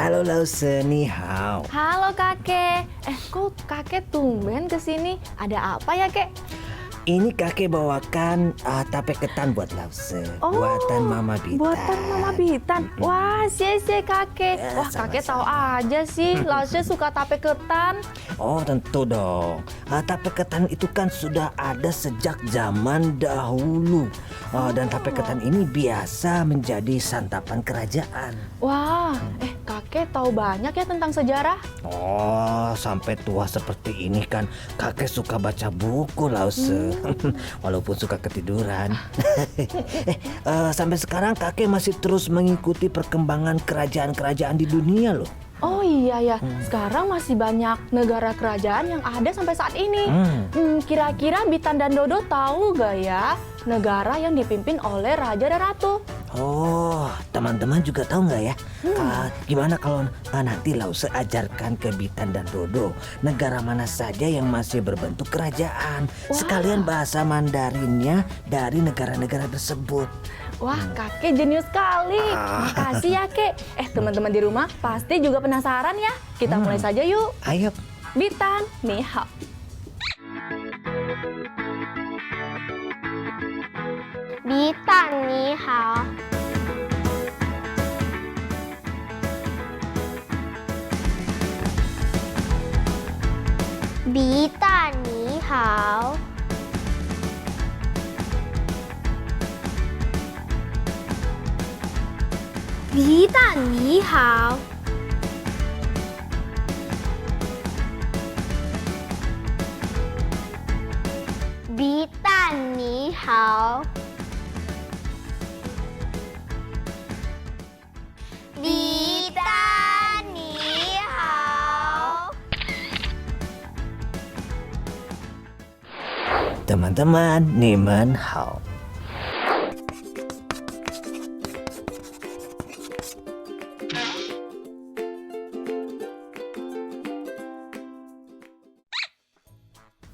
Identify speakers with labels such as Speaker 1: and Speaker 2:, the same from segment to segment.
Speaker 1: Halo Lause, ni hao.
Speaker 2: Halo kakek. Kok kakek tumben kesini? Ada apa ya kek?
Speaker 1: Ini kakek bawakan tape ketan buat Lause. Buatan Mama Bitan.
Speaker 2: Buatan Mama Bitan. Wah, cie kakek.
Speaker 1: Ya,
Speaker 2: Wah, kakek tahu
Speaker 1: sama-sama.
Speaker 2: aja sih. Lause suka tape ketan.
Speaker 1: Oh tentu dong. Tape ketan itu kan sudah ada sejak zaman dahulu. Dan tape ketan ini biasa menjadi santapan kerajaan.
Speaker 2: Wah, kakek tahu banyak ya tentang sejarah.
Speaker 1: Oh, sampai tua seperti ini kan kakek suka baca buku Lause. Walaupun suka ketiduran. Sampai sekarang kakek masih terus mengikuti perkembangan kerajaan-kerajaan di dunia loh.
Speaker 2: Oh iya ya, sekarang masih banyak negara kerajaan yang ada sampai saat ini. Kira-kira Bitan dan Dodo tahu gak ya negara yang dipimpin oleh Raja dan Ratu?
Speaker 1: Oh, teman-teman juga tahu nggak ya? Gimana kalau nanti Lause ajarkan ke Bitan dan Dodo negara mana saja yang masih berbentuk kerajaan. Sekalian bahasa Mandarinnya dari negara-negara tersebut.
Speaker 2: Wah, kakek jenius sekali. Makasih ya, kek. Teman-teman di rumah pasti juga penasaran ya. Kita mulai saja yuk.
Speaker 1: Ayo.
Speaker 2: Bitan, ni hao.
Speaker 3: Bitan ni hao. Bitan ni hao. Bitan ni hao. Bitan ni hao. Bitan ni hao.
Speaker 1: Teman-teman, ni men hao.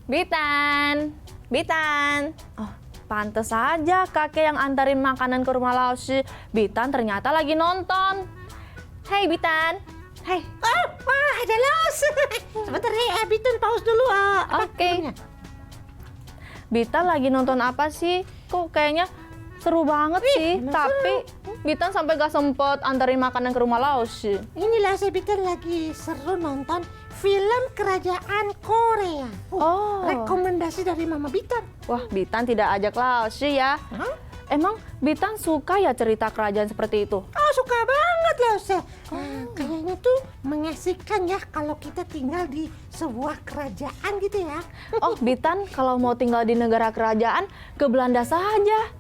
Speaker 2: Bitan, Bitan. Oh, pantes saja kakek yang antarin makanan ke rumah Lause. Bitan ternyata lagi nonton. Hei Bitan, hei.
Speaker 4: Wah, ada Lause. Sebentar nih, Bitan pause dulu.
Speaker 2: Oke. Bitan lagi nonton apa sih? Kok kayaknya seru banget sih.
Speaker 4: emang
Speaker 2: Tapi Bitan sampai gak sempet antarin makanan ke rumah Lause.
Speaker 4: Ini Lause, Bitan lagi seru nonton film kerajaan Korea.
Speaker 2: Oh.
Speaker 4: Rekomendasi dari Mama Bitan.
Speaker 2: Wah, Bitan tidak ajak Lause ya. Emang Bitan suka ya cerita kerajaan seperti itu?
Speaker 4: Oh, suka banget Lause. Kayaknya tuh mengasihkan ya kalau kita tinggal di sebuah kerajaan gitu ya.
Speaker 2: Oh, Bitan kalau mau tinggal di negara kerajaan ke Belanda saja.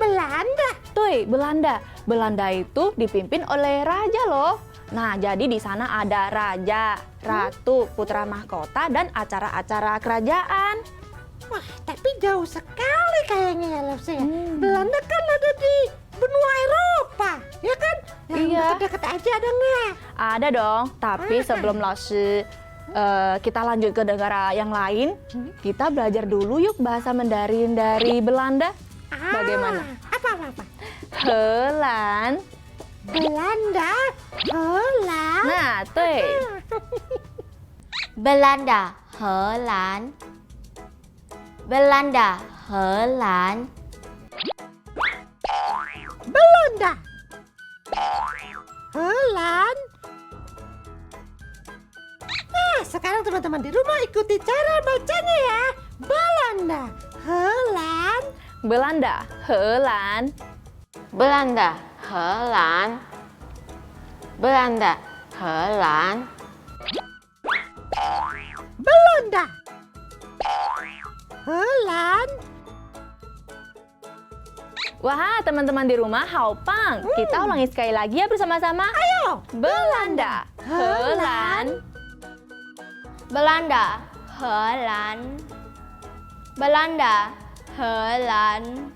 Speaker 4: Belanda.
Speaker 2: Tuh, Belanda. Belanda itu dipimpin oleh raja loh. Nah, jadi di sana ada raja, ratu, putra mahkota, dan acara-acara kerajaan.
Speaker 4: Wah, tapi jauh sekali kayaknya ya Lause. Belanda kan ada di benua Eropa, ya kan? Yang
Speaker 2: Iya.
Speaker 4: dekat-dekat aja ada nggak?
Speaker 2: Ada dong, tapi sebelum Lause kita lanjut ke negara yang lain, kita belajar dulu yuk bahasa Mandarin dari Belanda. Bagaimana?
Speaker 4: Apa?
Speaker 2: Helan.
Speaker 4: Belanda, Holland.
Speaker 2: Nah, tuh.
Speaker 3: Belanda, Holland. Belanda, Holland.
Speaker 4: Belanda, Holland. Nah, sekarang teman-teman di rumah ikuti cara bacanya ya. Belanda, Holland.
Speaker 2: Belanda, Helan.
Speaker 3: Belanda, Holland. Belanda, Holland.
Speaker 4: Belanda, Holland.
Speaker 2: Wah, teman-teman di rumah, haupang. Kita ulangi sekali lagi ya bersama-sama.
Speaker 4: Ayo.
Speaker 2: Belanda, Helan.
Speaker 3: Belanda, Holland. Belanda, Holland.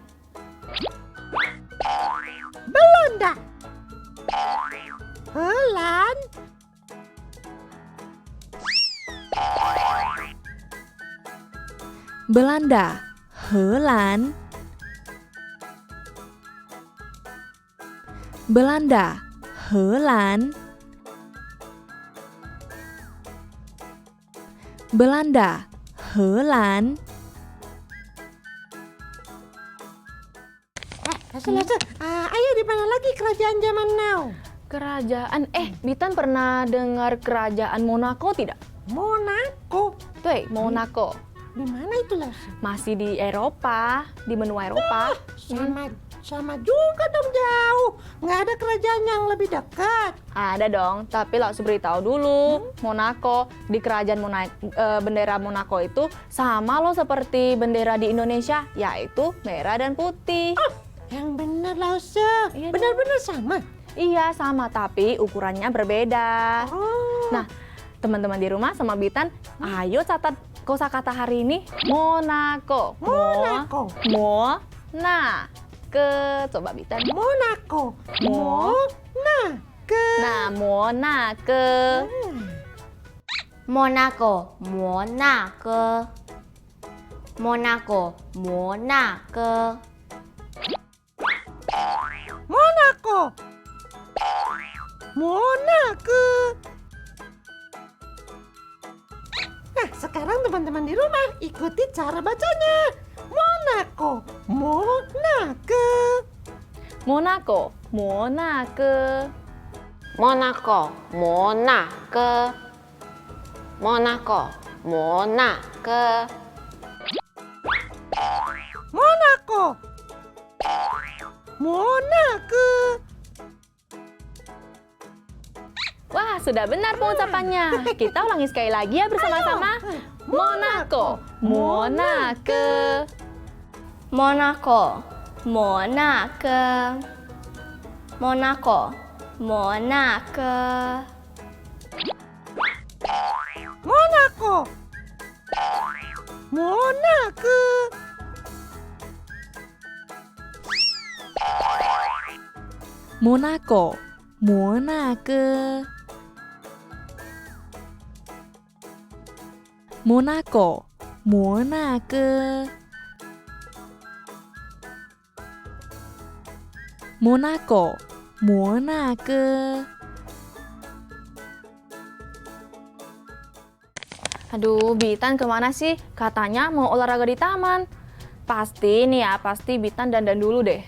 Speaker 4: Belanda, Holland.
Speaker 5: Belanda, Helan. Belanda, 荷兰 Belanda 荷兰
Speaker 4: Lase, ayo di mana lagi kerajaan zaman now?
Speaker 2: Kerajaan, Bitan pernah dengar kerajaan Monaco tidak?
Speaker 4: Monaco.
Speaker 2: Tuh, Monaco.
Speaker 4: Di mana itu Lase?
Speaker 2: Masih di Eropa, di benua Eropa.
Speaker 4: Sama juga dong jauh. Nggak ada kerajaan yang lebih dekat.
Speaker 2: Ada dong, tapi lo harus beritahu dulu. Monaco, di kerajaan bendera Monaco itu sama lo seperti bendera di Indonesia, yaitu merah dan putih.
Speaker 4: Yang benar Lase.
Speaker 2: Iya
Speaker 4: Benar-benar sama.
Speaker 2: Iya, sama, tapi ukurannya berbeda.
Speaker 4: Oh.
Speaker 2: Nah, teman-teman di rumah sama Bitan, ayo catat kosakata hari ini. Monaco.
Speaker 4: Monaco.
Speaker 2: Coba Bitan.
Speaker 4: Monaco. Monaco.
Speaker 2: Nah, Monaco.
Speaker 3: Monaco, Monaco. Monaco, Monaco.
Speaker 4: Monaco. Monaco. Nah, sekarang teman-teman di rumah ikuti cara bacanya. Monaco. Monaco.
Speaker 2: Monaco. Monaco.
Speaker 3: Monaco, Monaco. Monaco, Monaco.
Speaker 4: Monaco. Monaco.
Speaker 2: Wah, sudah benar pengucapannya. Kita ulangi sekali lagi ya bersama-sama. Monaco. Monaco.
Speaker 3: Monaco, Monaco. Monaco, Monaco.
Speaker 4: Monaco. Monaco.
Speaker 5: Monaco 摩纳哥 Monaco 摩纳哥 Monaco 摩纳哥
Speaker 2: Aduh, Bitan kemana sih? Katanya mau olahraga di taman. Pasti nih ya, pasti Bitan dandan dulu deh.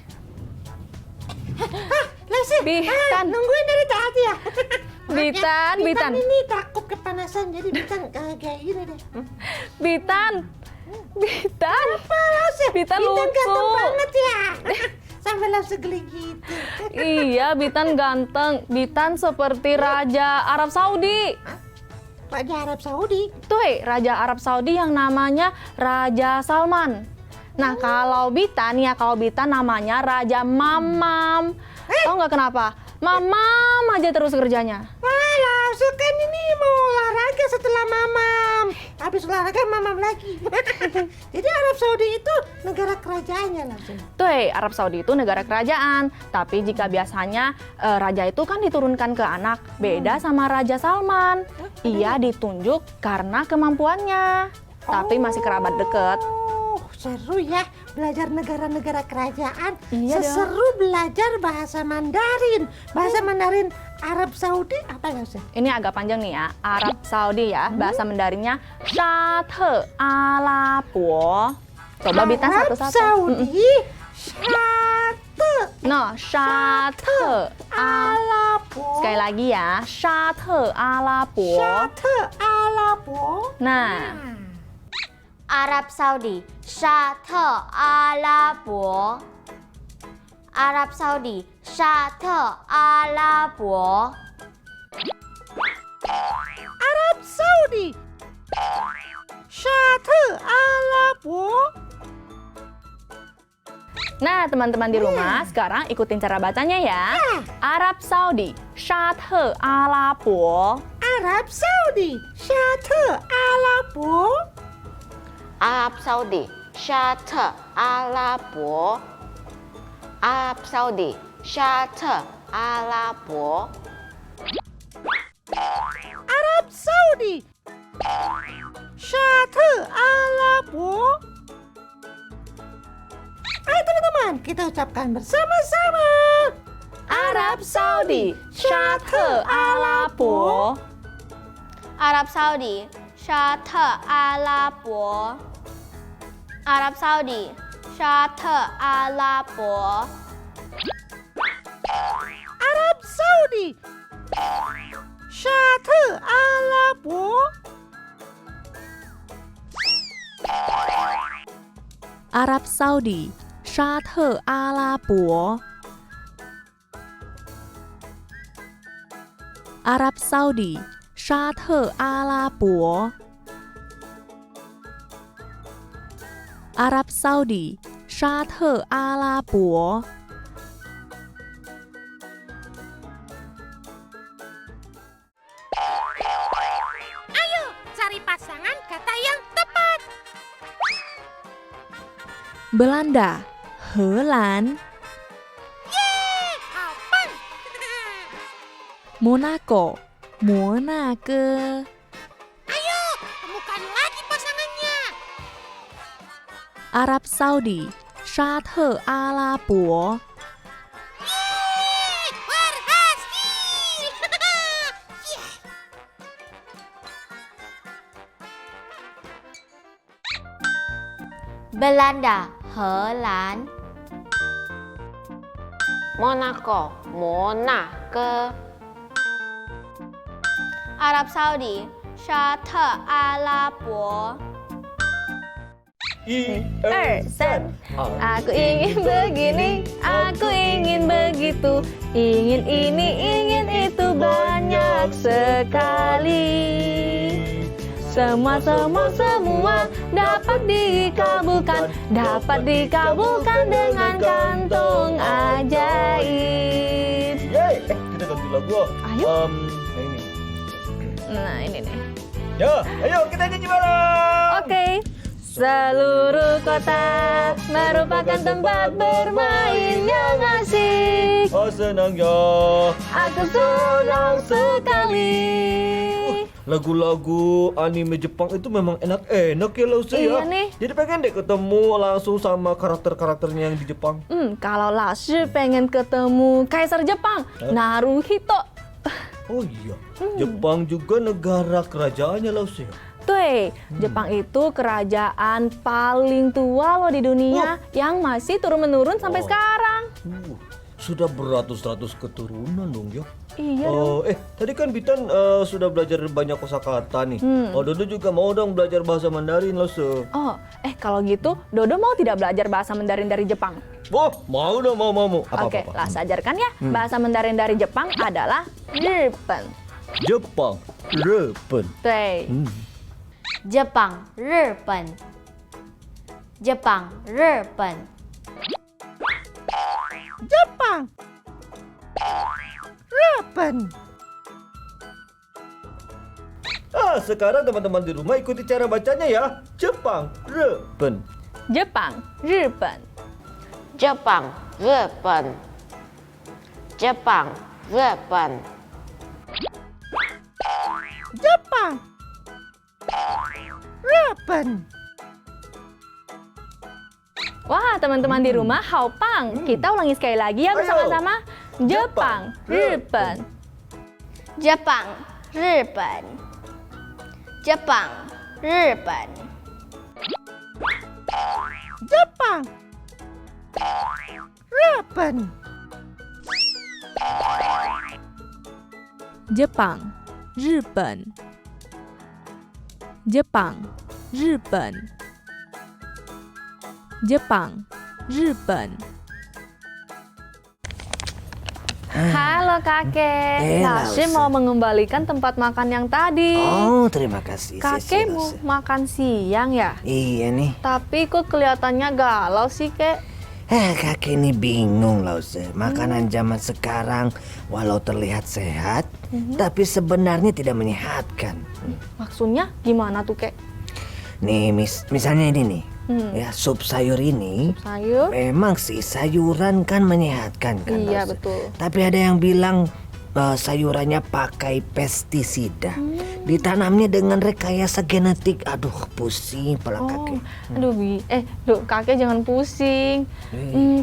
Speaker 4: Lesi,
Speaker 2: Bitan.
Speaker 4: nungguin dari tadi ya.
Speaker 2: Bitan, Bitan.
Speaker 4: ini takut kepanasan, jadi Bitan kayak gini deh.
Speaker 2: Bitan. Bitan.
Speaker 4: Apa Lesi?
Speaker 2: Bitan
Speaker 4: ganteng
Speaker 2: lucu.
Speaker 4: banget ya. Sampai langsung geli gitu.
Speaker 2: Iya, Bitan ganteng. Bitan seperti Raja Arab Saudi.
Speaker 4: Raja Arab Saudi.
Speaker 2: Tuh, Raja Arab Saudi yang namanya Raja Salman. Nah, kalau Bitan namanya Raja Mamam. Tahu nggak kenapa? Mamam aja terus kerjanya.
Speaker 4: Wah, langsung kan ini mau olahraga setelah mamam. Habis olahraga mamam lagi. Jadi Arab Saudi itu negara kerajaannya langsung.
Speaker 2: Tuh, Arab Saudi itu negara kerajaan. Tapi jika biasanya raja itu kan diturunkan ke anak. Beda sama Raja Salman. Ia ditunjuk karena kemampuannya. Tapi masih kerabat dekat.
Speaker 4: Oh, seru ya belajar negara-negara kerajaan.
Speaker 2: Iya
Speaker 4: Seseru belajar bahasa Mandarin. Bahasa Mandarin Arab Saudi apa ya, Sih?
Speaker 2: Ini agak panjang nih ya. Arab Saudi ya. Bahasa Mandarinnya Syate Alapo. Coba Bitan
Speaker 4: Arab
Speaker 2: satu-satu.
Speaker 4: Saudi. Syate
Speaker 2: No, Syate
Speaker 4: Alapo.
Speaker 2: Sekali lagi ya. Syate Alapo.
Speaker 4: Syate Alapo.
Speaker 2: Nah,
Speaker 3: Arab Saudi, Syate Alapo. Arab Saudi, Syate Alapo.
Speaker 4: Arab Saudi. Syate Alapo.
Speaker 2: Nah, teman-teman di rumah, sekarang ikutin cara bacanya ya. Arab Saudi, Syate Alapo.
Speaker 4: Arab Saudi. Syate Alapo.
Speaker 3: Arab Saudi, Syate Alapo. Arab Saudi, Syate Alapo.
Speaker 4: Arab Saudi. Syate Alapo. Ayo teman-teman, kita ucapkan bersama-sama.
Speaker 2: Arab Arab Saudi, 沙特阿拉伯。
Speaker 3: Arab Saudi, 沙特阿拉伯。Arab Saudi, 沙特阿拉伯。
Speaker 4: Arab Saudi, 沙特阿拉伯。
Speaker 5: Arab Saudi 沙特阿拉伯 Arab Saudi 沙特阿拉伯 Arab Saudi 沙特阿拉伯
Speaker 4: Ayo, cari pasangan kata yang tepat.
Speaker 5: Belanda 荷兰
Speaker 4: Apa?
Speaker 5: Monaco 摩纳哥
Speaker 4: Ayo, temukan lagi pasangannya.
Speaker 5: Arab Saudi 沙特阿拉伯
Speaker 4: Berhasil.
Speaker 3: Belanda, 荷兰。Monaco, 摩纳哥。Arab Saudi, 沙特阿拉伯。
Speaker 2: 2, 3. Aku ingin begini, aku ingin begitu, ingin ini, ingin itu banyak sekali. Semua dapat dikabulkan dengan kantong ajaib.
Speaker 6: Yeay, kita ganti lagu.
Speaker 2: Ayo.
Speaker 6: Yang ini.
Speaker 2: Nah ini nih.
Speaker 6: Ya, ayo kita nyanyi bareng.
Speaker 2: Oke. Seluruh kota merupakan tempat bermain yang asik.
Speaker 6: Oh senang ya.
Speaker 2: Aku senang sekali.
Speaker 6: Lagu-lagu anime Jepang itu memang enak-enak ya Lause ya.
Speaker 2: Iya nih.
Speaker 6: Jadi pengen deh ketemu langsung sama karakter-karakternya yang di Jepang.
Speaker 2: Kalau Lashi pengen ketemu Kaisar Jepang, Naruhito.
Speaker 6: Oh iya, Jepang juga negara kerajaannya Lause ya.
Speaker 2: Tuh, Jepang itu kerajaan paling tua loh di dunia yang masih turun-menurun sampai sekarang.
Speaker 6: Sudah beratus-ratus keturunan dong ya.
Speaker 2: Iya
Speaker 6: Oh, tadi kan Bitan sudah belajar banyak kosakata nih. Oh, Dodo juga mau dong belajar bahasa Mandarin Lause.
Speaker 2: Oh, kalau gitu Dodo mau tidak belajar bahasa Mandarin dari Jepang?
Speaker 6: Oh, mau dong, mau.
Speaker 2: Oke, lah ajarkan ya. Bahasa Mandarin dari Jepang adalah Rippen.
Speaker 6: Jepang, Jepang.
Speaker 2: Tuh.
Speaker 3: Jepang, 日本。Jepang, 日本。
Speaker 4: Jepang. Jepang.
Speaker 6: Sekarang teman-teman di rumah ikuti cara bacanya ya. Jepang, Jepang.
Speaker 2: Jepang, Rippen.
Speaker 3: Jepang, 日本。Jepang, 日本。
Speaker 4: Jepang. Jepang.
Speaker 2: Wah, teman-teman di rumah, Haopang. Kita ulangi sekali lagi ya bersama-sama. Jepang, Rippen.
Speaker 3: Jepang, 日本。Jepang, 日本。
Speaker 4: Jepang. Jepang.
Speaker 5: Jepang 日本 Jepang 日本 Jepang 日本
Speaker 2: Halo kakek, Lashi mau mengembalikan tempat makan yang tadi.
Speaker 1: Oh, terima kasih.
Speaker 2: Kakek mau makan siang ya?
Speaker 1: Iya nih.
Speaker 2: Tapi kok kelihatannya galau sih, kek?
Speaker 1: Kakek ini bingung Lause. Makanan zaman sekarang walau terlihat sehat, tapi sebenarnya tidak menyehatkan.
Speaker 2: Maksudnya gimana tuh, kek?
Speaker 1: Nih, misalnya ini nih. Ya, sup sayur ini
Speaker 2: Sayur?
Speaker 1: memang sih sayuran kan menyehatkan kan.
Speaker 2: Iya,
Speaker 1: Lause?
Speaker 2: betul.
Speaker 1: Tapi ada yang bilang sayurannya pakai pestisida. Ditanamnya dengan rekayasa genetik. Aduh, pusing kepala kakek.
Speaker 2: Aduh, kakek jangan pusing.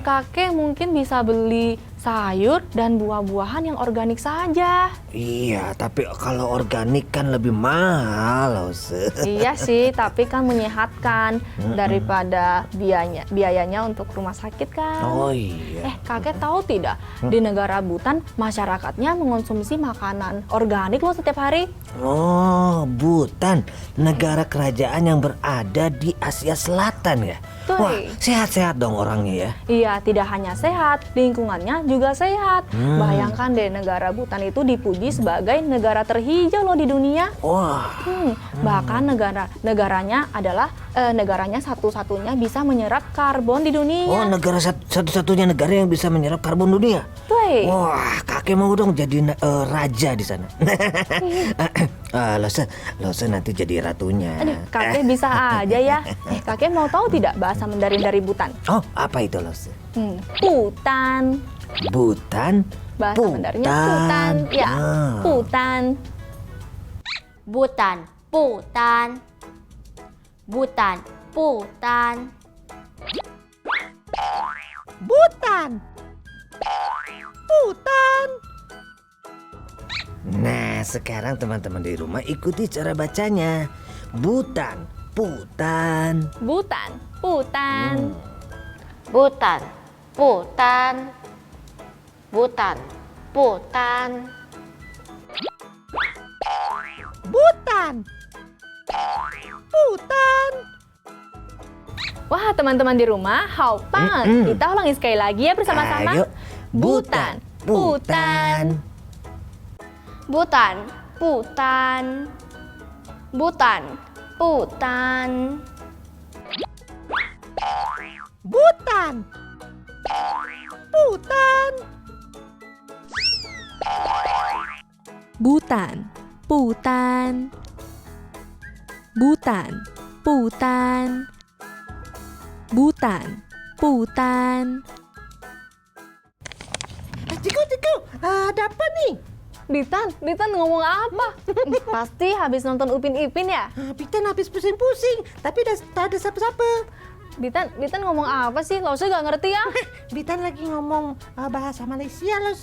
Speaker 2: Kakek mungkin bisa beli sayur dan buah-buahan yang organik saja.
Speaker 1: Iya, tapi kalau organik kan lebih mahal, Lause.
Speaker 2: Iya sih, tapi kan menyehatkan daripada biayanya untuk rumah sakit kan.
Speaker 1: Oh iya.
Speaker 2: Kakek tahu tidak? Di negara Bhutan, masyarakatnya mengonsumsi makanan organik loh setiap hari.
Speaker 1: Oh, Bhutan, negara kerajaan yang berada di Asia Selatan ya.
Speaker 2: Tuh.
Speaker 1: Wah, sehat-sehat dong orangnya ya.
Speaker 2: Iya, tidak hanya sehat, lingkungannya juga sehat. Bayangkan deh, negara Bhutan itu dipuji sebagai negara terhijau loh di dunia.
Speaker 1: Wah,
Speaker 2: Bahkan negaranya adalah negaranya satu-satunya bisa menyerap karbon di dunia.
Speaker 1: oh negara satu-satunya negara yang bisa menyerap karbon dunia.
Speaker 2: Tuh.
Speaker 1: Wah, kakek mau dong jadi raja di sana. Lose nanti jadi ratunya.
Speaker 2: Aduh, kakek bisa aja ya. Kakek mau tahu tidak bahasa Mandarin dari Bhutan?
Speaker 1: Oh, apa itu Lose?
Speaker 2: Bhutan.
Speaker 1: Bhutan?
Speaker 2: Bahasa Mandarinnya Bhutan. Ya,
Speaker 1: Ah.
Speaker 2: Bhutan.
Speaker 3: Bhutan, Bhutan, Bhutan, Bhutan.
Speaker 4: Bhutan. Bhutan.
Speaker 1: Nah, sekarang teman-teman di rumah ikuti cara bacanya. Bhutan, Bhutan.
Speaker 2: Bhutan. Bhutan.
Speaker 3: Bhutan, Bhutan, Bhutan, Bhutan.
Speaker 4: Bhutan. Bhutan.
Speaker 2: Wah, teman-teman di rumah, haupang. Kita ulangi sekali lagi ya bersama-sama.
Speaker 1: Ayo.
Speaker 2: Bhutan. Bhutan.
Speaker 3: Bhutan, Bhutan, Bhutan, Bhutan.
Speaker 4: Bhutan. Bhutan.
Speaker 5: Bhutan, Bhutan, Bhutan, Bhutan, Bhutan, Bhutan.
Speaker 4: Ciku, ada apa nih?
Speaker 2: Ditan ngomong apa? Pasti habis nonton Upin Ipin ya?
Speaker 4: Bitan habis pusing-pusing, tapi ada siapa-siapa.
Speaker 2: Ditan ngomong apa sih? Lause gak ngerti ya?
Speaker 4: Bitan lagi ngomong bahasa Malaysia loh,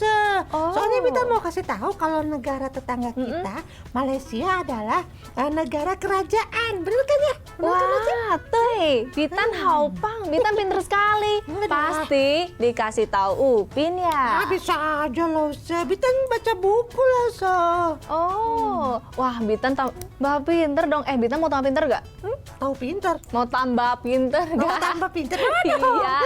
Speaker 2: Oh.
Speaker 4: Soalnya Bitan mau kasih tahu kalau negara tetangga kita, Malaysia adalah negara kerajaan. Bener kan ya? Bener kan, Losa?
Speaker 2: Wah, tuh, Bitan haupang. Bitan pinter sekali.
Speaker 4: Enggak.
Speaker 2: Pasti dikasih tahu Upin ya.
Speaker 4: Bisa aja loh, Bitan baca buku loh,
Speaker 2: Oh, wah Bitan tambah pinter dong. Bitan mau tambah pinter gak?
Speaker 4: Tahu pinter.
Speaker 2: Mau tambah pinter
Speaker 4: Mau
Speaker 2: gak?
Speaker 4: tambah pinter.
Speaker 2: Iya.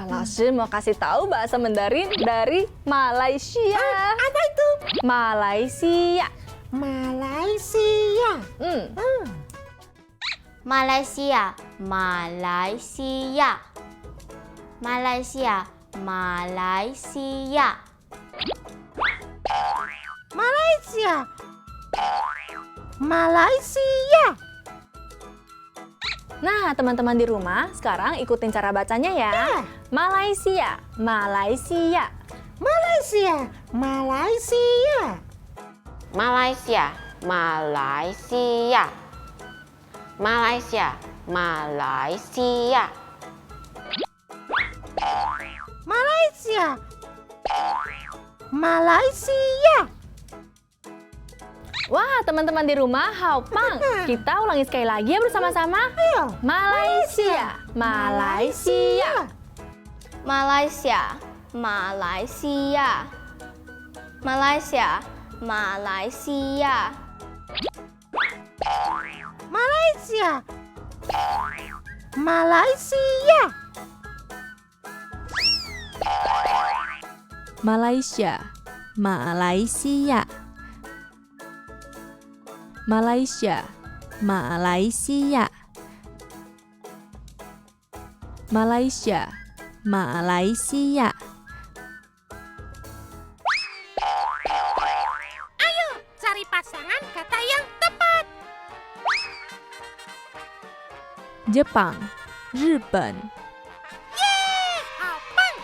Speaker 2: Langsung mau kasih tahu bahasa Mandarin dari Malaysia.
Speaker 4: Apa itu?
Speaker 2: Malaysia.
Speaker 4: Malaysia.
Speaker 3: Malaysia, Malaysia, Malaysia, Malaysia.
Speaker 4: Malaysia. Malaysia.
Speaker 2: Nah, teman-teman di rumah, sekarang ikutin cara bacanya ya. Malaysia, Malaysia.
Speaker 4: Malaysia. Malaysia.
Speaker 7: Malaysia, Malaysia, Malaysia, Malaysia.
Speaker 4: Malaysia. Malaysia.
Speaker 2: Wah, teman-teman di rumah, haupang. Kita ulangi sekali lagi ya bersama-sama.
Speaker 4: Ayo.
Speaker 2: Malaysia, Malaysia.
Speaker 3: Malaysia, Malaysia, Malaysia, Malaysia.
Speaker 4: Malaysia. Malaysia.
Speaker 5: Malaysia, Malaysia, Malaysia, Malaysia, Malaysia, Malaysia.
Speaker 4: Cari pasangan kata yang tepat.
Speaker 5: Jepang, 日本,
Speaker 4: Apang.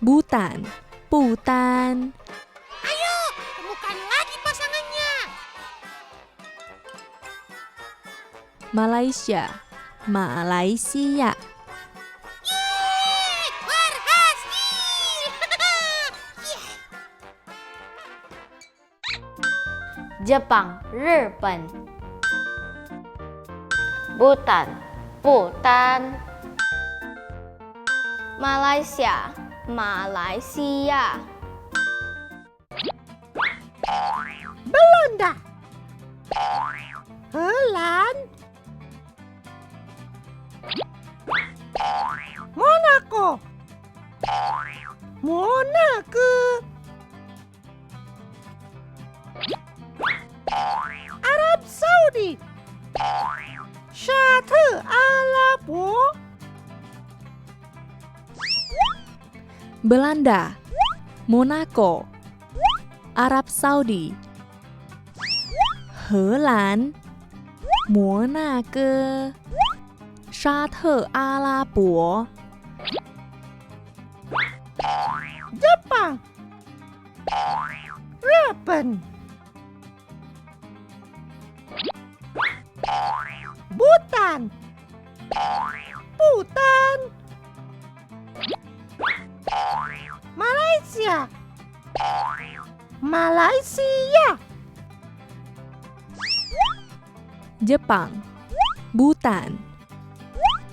Speaker 5: Bhutan, Bhutan,
Speaker 4: Ayo, temukan lagi pasangannya.
Speaker 5: Malaysia, 马来西亚。
Speaker 3: Jepang, 日本
Speaker 7: Bhutan, Bhutan,
Speaker 3: Malaysia, 马来西亚
Speaker 4: Belanda, Holland, Monaco, Monaco, Arab Saudi, Syate ala Bo,
Speaker 5: Belanda, Monaco, Arab Saudi, 荷兰、摩纳哥、沙特阿拉伯、
Speaker 4: Jepang, 日本 Bhutan, Bhutan, Malaysia, Malaysia,
Speaker 5: Jepang, Bhutan,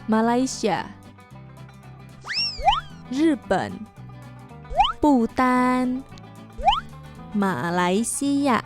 Speaker 5: Malaysia, 日本、不丹、马来西亚。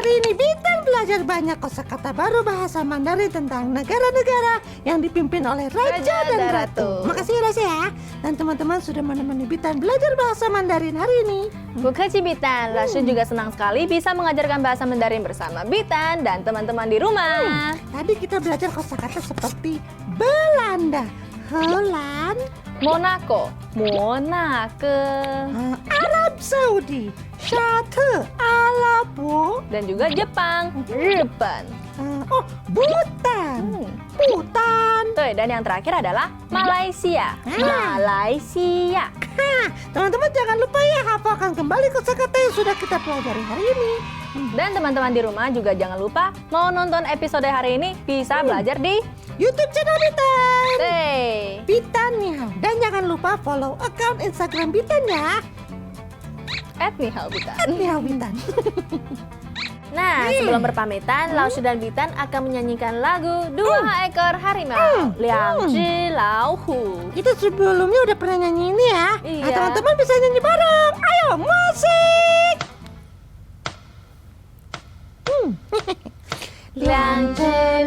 Speaker 4: Hari ini Bitan belajar banyak kosakata baru bahasa Mandarin tentang negara-negara yang dipimpin oleh Raja dan Ratu. Makasih ya Raja ya. Dan teman-teman sudah menemani Bitan belajar bahasa Mandarin hari ini.
Speaker 2: Bukaci Bitan, Lashu juga senang sekali bisa mengajarkan bahasa Mandarin bersama Bitan dan teman-teman di rumah.
Speaker 4: Tadi kita belajar kosakata seperti Belanda, Holland,
Speaker 2: Monaco, Monaco,
Speaker 4: Arab Saudi, Syate ala Bo,
Speaker 2: dan juga Jepang, Jepang.
Speaker 4: Bhutan, Bhutan.
Speaker 2: Tuh, dan yang terakhir adalah Malaysia, Malaysia.
Speaker 4: Teman-teman jangan lupa ya hafalkan kembali kosakata yang sudah kita pelajari hari ini.
Speaker 2: Dan teman-teman di rumah juga jangan lupa mau nonton episode hari ini bisa belajar di
Speaker 4: YouTube channel Bitan.
Speaker 2: Hey.
Speaker 4: Bitan Nihao. Dan jangan lupa follow account Instagram Bitan ya.
Speaker 2: Nihao Bitan.
Speaker 4: Nihao Bitan.
Speaker 2: Nah, sebelum berpamitan, Laoshu dan Bitan akan menyanyikan lagu Dua Ekor Harimau, Liang Zhi Lao Hu.
Speaker 4: Kita sebelumnya udah pernah nyanyi ini ya.
Speaker 2: Iya.
Speaker 4: Nah, teman-teman bisa nyanyi bareng. Ayo, musik.
Speaker 3: 两只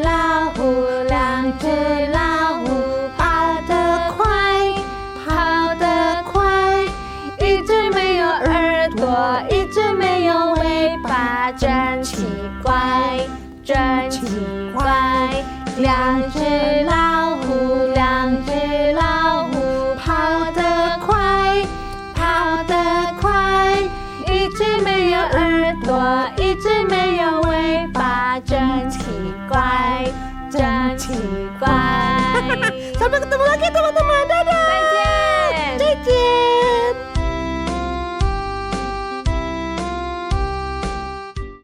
Speaker 3: 老虎，两只老虎，跑得快，跑得快。一只没有耳朵，一只没有尾巴，真奇怪，真奇怪。两只老虎，两只老虎，跑得快，跑得快。一只没有耳朵，一只没有尾巴，真奇怪，真奇怪。
Speaker 4: Sampai ketemu lagi teman-teman.